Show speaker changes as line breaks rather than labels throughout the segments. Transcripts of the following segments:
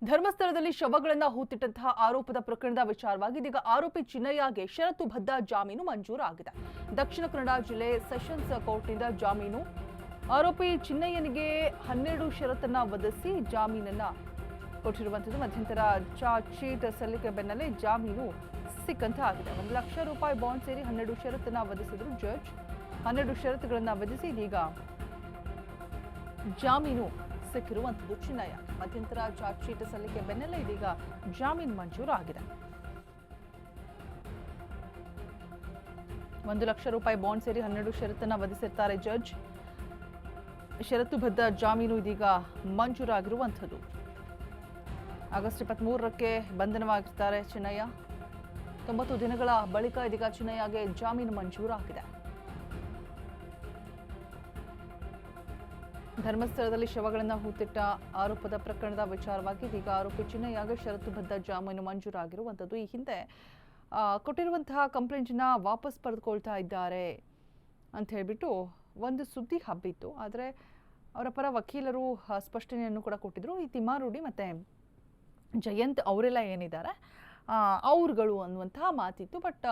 ಧರ್ಮಸ್ಥಳದಲ್ಲಿ ಶವಗಳನ್ನು ಹೂತಿಟ್ಟಂತಹ ಆರೋಪದ ಪ್ರಕರಣದ ವಿಚಾರವಾಗಿ ಇದೀಗ ಆರೋಪಿ ಚಿನ್ನಯ್ಯಗೆ ಷರತ್ತುಬದ್ಧ ಜಾಮೀನು ಮಂಜೂರಾಗಿದೆ. ದಕ್ಷಿಣ ಕನ್ನಡ ಜಿಲ್ಲೆ ಸೆಷನ್ಸ್ ಕೋರ್ಟ್ನಿಂದ ಜಾಮೀನು. ಆರೋಪಿ ಚಿನ್ನಯ್ಯನಿಗೆ 12 ಷರತ್ತನ್ನ ವಿಧಿಸಿ ಜಾಮೀನನ್ನ ಕೊಟ್ಟಿರುವಂತದ್ದು. ಮಧ್ಯಂತರ ಚಾರ್ಜ್ ಶೀಟ್ ಸಲ್ಲಿಕೆ ಬೆನ್ನಲ್ಲೇ ಜಾಮೀನು ಸಿಕ್ಕಂತ ಆಗಿದೆ. 1 ಲಕ್ಷ ರೂಪಾಯಿ ಬಾಂಡ್ ಸೇರಿ 12 ಷರತ್ತನ್ನ ವಿಧಿಸಿದ್ರು ಜಡ್ಜ್. 12 ಷರತ್ತುಗಳನ್ನ ವಿಧಿಸಿ ಇದೀಗ ಜಾಮೀನು ಸಿಕ್ಕಿರುವಂತದ್ದು ಚಿನ್ನಯ್ಯ. ಮಧ್ಯಂತರ ಚಾರ್ಜ್ ಶೀಟ್ ಸಲ್ಲಿಕೆ ಬೆನ್ನಲ್ಲೇ ಇದೀಗ ಜಾಮೀನು ಮಂಜೂರು ಆಗಿದೆ. 1 ಲಕ್ಷ ರೂಪಾಯಿ ಬಾಂಡ್ ಸೇರಿ 12 ಷರತ್ತನ್ನ ವಿಧಿಸಿರ್ತಾರೆ ಜಡ್ಜ್. ಷರತ್ತುಬದ್ಧ ಜಾಮೀನು ಇದೀಗ ಮಂಜೂರಾಗಿರುವಂಥದ್ದು. ಆಗಸ್ಟ್ 23ಕ್ಕೆ ಬಂಧನವಾಗಿರ್ತಾರೆ ಚಿನ್ನಯ್ಯ. 90 ದಿನಗಳ ಬಳಿಕ ಇದೀಗ ಚಿನ್ನಯ್ಯಗೆ ಜಾಮೀನು ಮಂಜೂರಾಗಿದೆ. ಧರ್ಮಸ್ಥಳದಲ್ಲಿ ಶವಗಳನ್ನು ಹೂತಿಟ್ಟ ಆರೋಪದ ಪ್ರಕರಣದ ವಿಚಾರವಾಗಿ ಇದೀಗ ಆರೋಪಿ ಚಿನ್ನಯ್ಯಗೆ ಷರತ್ತುಬದ್ಧ ಜಾಮೀನು ಮಂಜೂರಾಗಿರುವಂಥದ್ದು. ಈ ಹಿಂದೆ ಕೊಟ್ಟಿರುವಂತಹ ಕಂಪ್ಲೇಂಟನ್ನ ವಾಪಸ್ ಪಡೆದುಕೊಳ್ತಾ ಇದ್ದಾರೆ ಅಂತ ಹೇಳ್ಬಿಟ್ಟು ಒಂದು ಸುದ್ದಿ ಹಬ್ಬಿತ್ತು. ಆದರೆ ಅವರ ಪರ ವಕೀಲರು ಸ್ಪಷ್ಟನೆಯನ್ನು ಕೂಡ ಕೊಟ್ಟಿದ್ರು. ಈ ತಿಮ್ಮಾರುಡಿ ಮತ್ತು ಜಯಂತ್ ಅವರೆಲ್ಲ ಏನಿದ್ದಾರೆ ಅವ್ರುಗಳು ಅನ್ನುವಂತಹ ಮಾತಿತ್ತು. ಬಟ್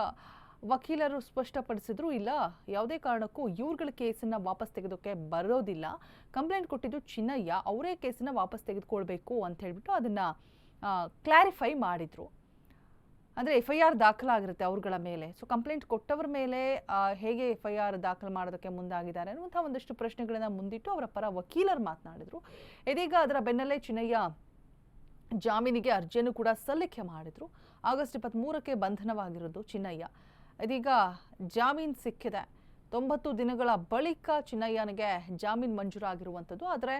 ವಕೀಲರು ಸ್ಪಷ್ಟಪಡಿಸಿದ್ರು, ಇಲ್ಲ, ಯಾವುದೇ ಕಾರಣಕ್ಕೂ ಇವ್ರುಗಳ ಕೇಸನ್ನು ವಾಪಸ್ ತೆಗೆದೋಕೆ ಬರೋದಿಲ್ಲ. ಕಂಪ್ಲೇಂಟ್ ಕೊಟ್ಟಿದ್ದು ಚಿನ್ನಯ್ಯ, ಅವರೇ ಕೇಸನ್ನು ವಾಪಸ್ ತೆಗೆದುಕೊಳ್ಬೇಕು ಅಂತ ಹೇಳ್ಬಿಟ್ಟು ಅದನ್ನು ಕ್ಲಾರಿಫೈ ಮಾಡಿದರು. ಅಂದರೆ FIR ದಾಖಲಾಗಿರುತ್ತೆ ಅವ್ರುಗಳ ಮೇಲೆ. ಸೊ ಕಂಪ್ಲೇಂಟ್ ಕೊಟ್ಟವ್ರ ಮೇಲೆ ಹೇಗೆ FIR ದಾಖಲು ಮಾಡೋದಕ್ಕೆ ಮುಂದಾಗಿದ್ದಾರೆ ಅನ್ನುವಂಥ ಒಂದಷ್ಟು ಪ್ರಶ್ನೆಗಳನ್ನು ಮುಂದಿಟ್ಟು ಅವರ ಪರ ವಕೀಲರು ಮಾತನಾಡಿದರು. ಇದೀಗ ಅದರ ಬೆನ್ನಲ್ಲೇ ಚಿನ್ನಯ್ಯ ಜಾಮೀನಿಗೆ ಅರ್ಜಿಯನ್ನು ಕೂಡ ಸಲ್ಲಿಕೆ ಮಾಡಿದರು. ಆಗಸ್ಟ್ 23ಕ್ಕೆ ಬಂಧನವಾಗಿರೋದು ಚಿನ್ನಯ್ಯ. ಇದೀಗ ಜಾಮೀನು ಸಿಕ್ಕಿದೆ. 90 ದಿನಗಳ ಬಳಿಕ ಚಿನ್ನಯ್ಯನಿಗೆ ಜಾಮೀನು ಮಂಜೂರಾಗಿರುವಂಥದ್ದು. ಆದರೆ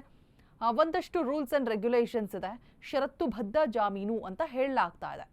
ಒಂದಷ್ಟು ರೂಲ್ಸ್ ಆ್ಯಂಡ್ ರೆಗ್ಯುಲೇಷನ್ಸ್ ಇದೆ. ಷರತ್ತುಬದ್ಧ ಜಾಮೀನು ಅಂತ ಹೇಳಲಾಗ್ತಾ ಇದೆ.